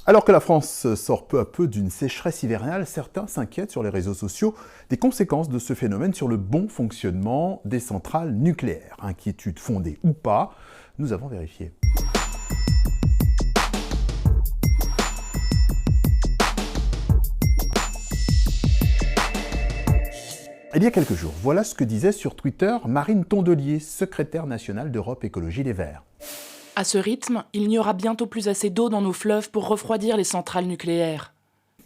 Alors que la France sort peu à peu d'une sécheresse hivernale, certains s'inquiètent sur les réseaux sociaux des conséquences de ce phénomène sur le bon fonctionnement des centrales nucléaires. Inquiétude fondée ou pas, nous avons vérifié. Il y a quelques jours, voilà ce que disait sur Twitter Marine Tondelier, secrétaire nationale d'Europe Écologie Les Verts. À ce rythme, il n'y aura bientôt plus assez d'eau dans nos fleuves pour refroidir les centrales nucléaires.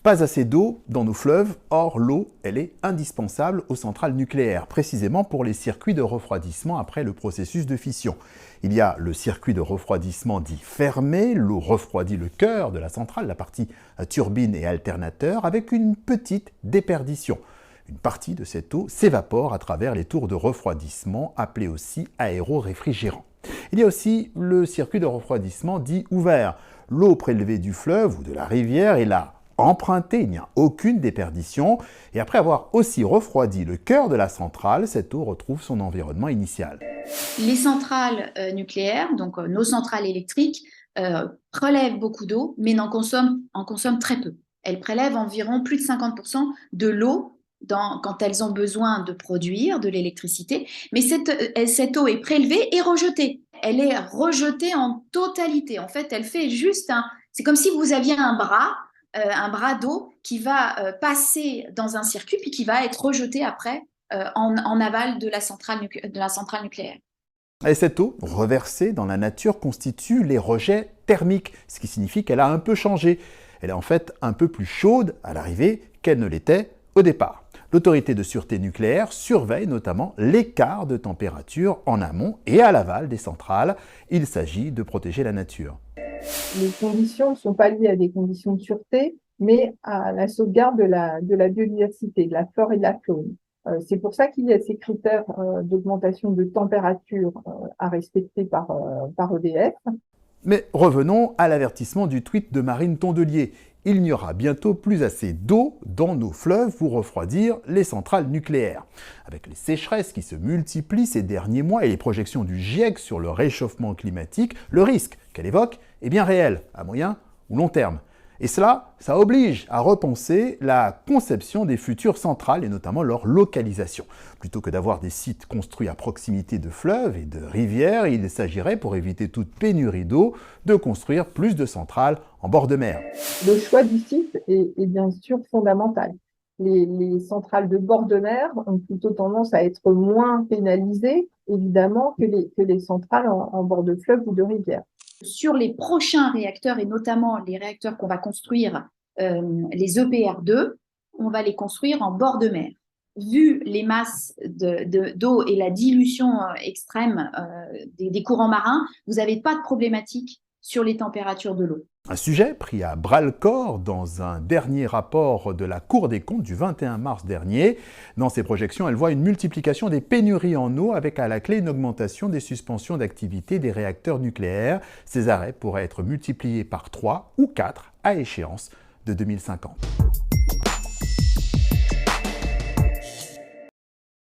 Pas assez d'eau dans nos fleuves, or l'eau, elle est indispensable aux centrales nucléaires, précisément pour les circuits de refroidissement après le processus de fission. Il y a le circuit de refroidissement dit fermé, l'eau refroidit le cœur de la centrale, la partie turbine et alternateur, avec une petite déperdition. Une partie de cette eau s'évapore à travers les tours de refroidissement, appelés aussi aéroréfrigérants. Il y a aussi le circuit de refroidissement dit ouvert. L'eau prélevée du fleuve ou de la rivière est là empruntée, il n'y a aucune déperdition. Et après avoir aussi refroidi le cœur de la centrale, cette eau retrouve son environnement initial. Les centrales nucléaires, donc nos centrales électriques, prélèvent beaucoup d'eau, mais en consomment très peu. Elles prélèvent environ plus de 50% de l'eau quand elles ont besoin de produire de l'électricité, mais cette eau est prélevée et rejetée. Elle est rejetée en totalité. En fait, elle fait juste c'est comme si vous aviez un bras d'eau qui va passer dans un circuit puis qui va être rejeté après en aval de la centrale nucléaire. Et cette eau, reversée dans la nature, constitue les rejets thermiques, ce qui signifie qu'elle a un peu changé. Elle est en fait un peu plus chaude à l'arrivée qu'elle ne l'était au départ. L'autorité de sûreté nucléaire surveille notamment l'écart de température en amont et à l'aval des centrales. Il s'agit de protéger la nature. Les conditions ne sont pas liées à des conditions de sûreté, mais à la sauvegarde de la biodiversité, de la flore et de la faune. C'est pour ça qu'il y a ces critères d'augmentation de température à respecter par EDF. Mais revenons à l'avertissement du tweet de Marine Tondelier. Il n'y aura bientôt plus assez d'eau dans nos fleuves pour refroidir les centrales nucléaires. Avec les sécheresses qui se multiplient ces derniers mois et les projections du GIEC sur le réchauffement climatique, le risque qu'elle évoque est bien réel, à moyen ou long terme. Et ça oblige à repenser la conception des futures centrales et notamment leur localisation. Plutôt que d'avoir des sites construits à proximité de fleuves et de rivières, il s'agirait, pour éviter toute pénurie d'eau, de construire plus de centrales en bord de mer. Le choix du site est bien sûr fondamental. Les centrales de bord de mer ont plutôt tendance à être moins pénalisées, évidemment, que les centrales en bord de fleuve ou de rivière. Sur les prochains réacteurs, et notamment les réacteurs qu'on va construire, les EPR2, on va les construire en bord de mer. Vu les masses d'eau et la dilution extrême des courants marins, vous n'avez pas de problématique sur les températures de l'eau. Un sujet pris à bras-le-corps dans un dernier rapport de la Cour des comptes du 21 mars dernier. Dans ses projections, elle voit une multiplication des pénuries en eau avec à la clé une augmentation des suspensions d'activité des réacteurs nucléaires. Ces arrêts pourraient être multipliés par 3 ou 4 à échéance de 2050.